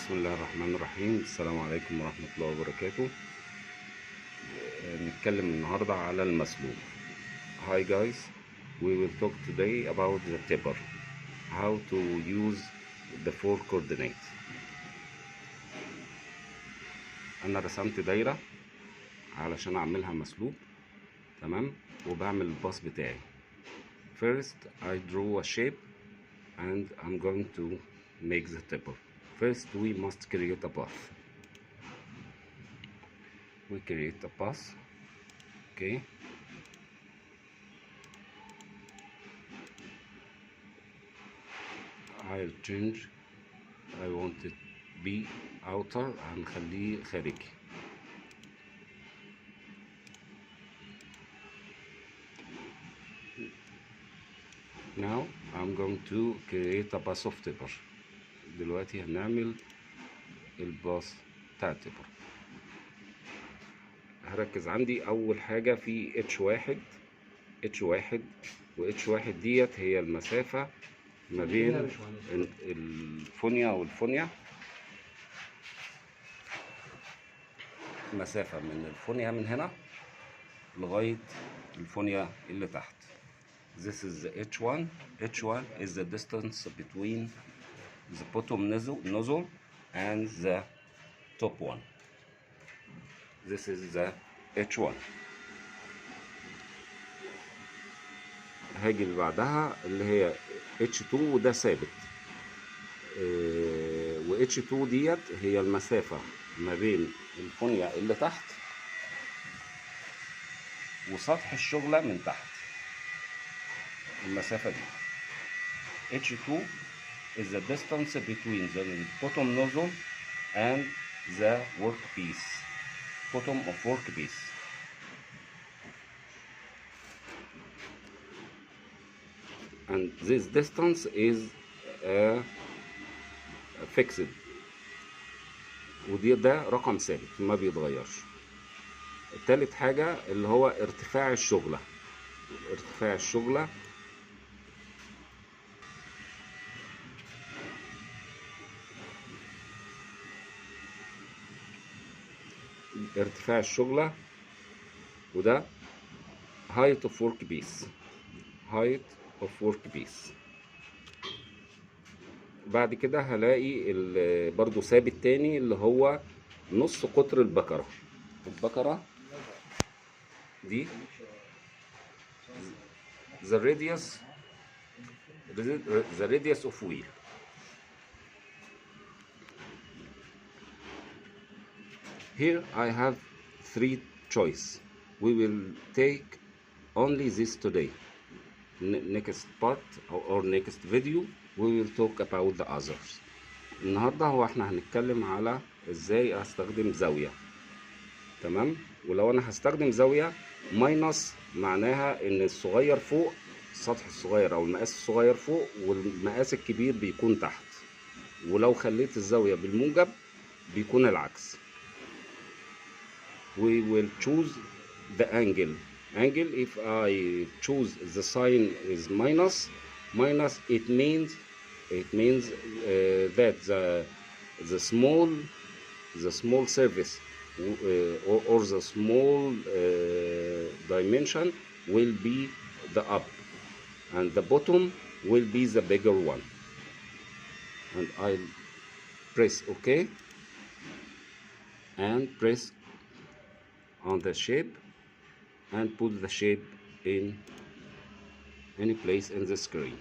بسم الله الرحمن الرحيم. السلام عليكم ورحمة الله وبركاته. نتكلم النهاردة على المسلوب. Hi guys, we will talk today about the tipper, how to use the four coordinates. أنا رسمت دايرة علشان أعملها مسلوب، تمام، وبعمل الباص بتاعي. First I draw a shape and I'm going to make the tipper. First we must create a path. We create a path. Okay. I'll change. I want it be outer. هنخليه خارجي. Now I'm going to create a path of tipper. دلوقتي هنعمل الباص بتاع التبر. هركز عندي اول حاجة في H1 و H1 ديت هي المسافة ما بين الفونيا والفونيا، مسافة من الفونيا من هنا لغاية الفونيا اللي تحت. This is the H1. H1 is the distance between the bottom nozzle and the top one. This is the H1. هاجي اللي بعدها اللي هي H2 وده ثابت، و H2 ديت هي المسافة ما بين الفونيا اللي تحت وسطح الشغلة من تحت. المسافة دي H2 is the distance between the bottom nozzle and the workpiece, bottom of workpiece. And this distance is fixed. ده رقم ثابت ما بيتغيرش. التالت حاجة اللي هو ارتفاع الشغلة. ارتفاع الشغلة وده height of workpiece. height of workpiece. بعد كده هلاقي برضو ثابت تاني اللي هو نص قطر البكرة. البكرة دي the radius of wheel. Here I have three choice. We will take only this today. Next part or next video we will talk about the others. النهارده هو احنا هنتكلم على ازاي استخدم زاوية، تمام. ولو انا هستخدم زاوية ماينس معناها ان الصغير فوق، السطح الصغير او المقاس الصغير فوق والمقاس الكبير بيكون تحت. ولو خليت الزاوية بالموجب بيكون العكس. We will choose the angle. If I choose the sign is minus, it means that the small surface or the small dimension will be the up, and the bottom will be the bigger one. And I'll press OK and press on the shape and put the shape in any place in the screen.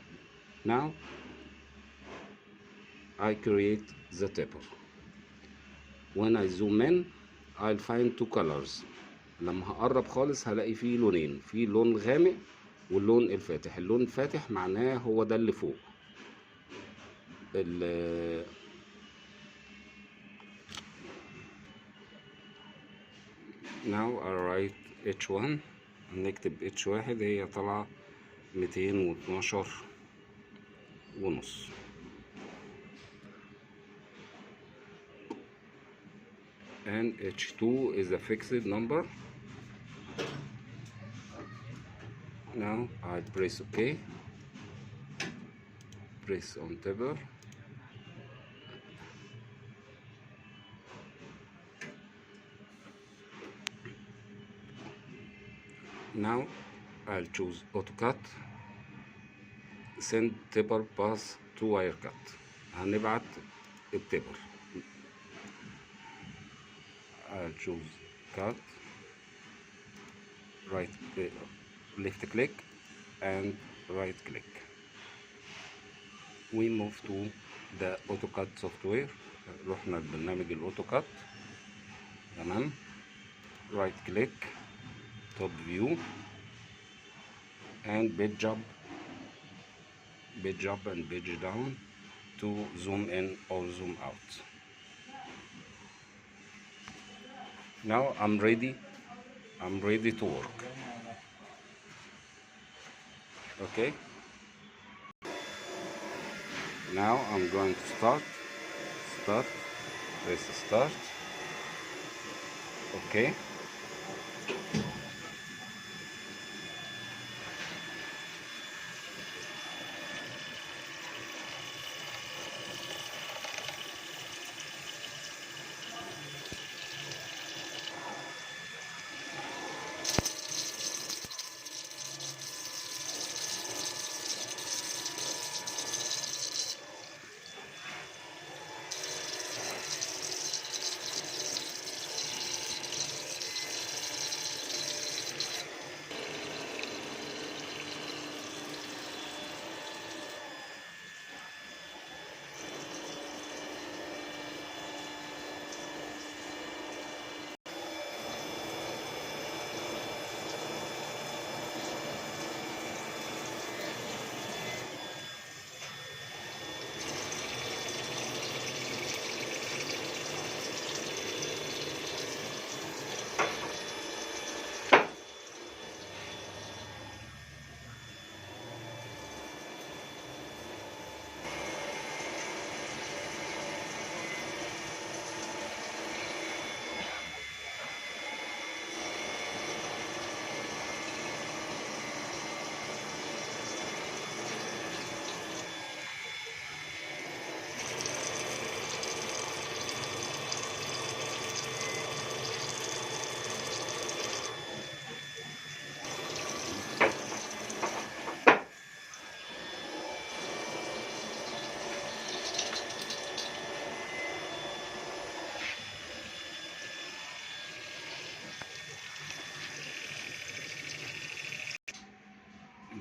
Now I create the tipper. When I zoom in I'll find two colors. لما هقرب خالص هلاقي فيه لونين، في لون غامق واللون الفاتح. اللون الفاتح معناه هو ده اللي فوق. Now I write H1. نكتب H1 هي طالعة 212 ونص. And H2 is a fixed number. Now I press OK. Press on tipper. Now I'll choose AutoCut, send taper path to wire cut. هنبعت التبر. I'll choose cut, left click and right click. We move to the AutoCut software. رحنا لبرنامج الأوتوكات. تمام. right click, top view and page up and page down to zoom in or zoom out. Now I'm ready to work. Okay, now I'm going to start, press start. Okay,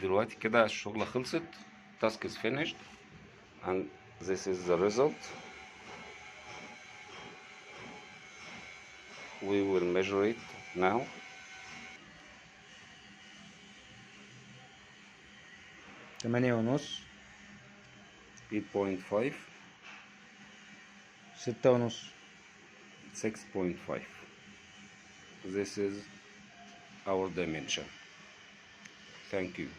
دلوقتي كده الشغلة خلصت. task is finished and this is the result. We will measure it now. تمانية ونص، 8.5, 6.5. 6.5. This is our dimension. Thank you.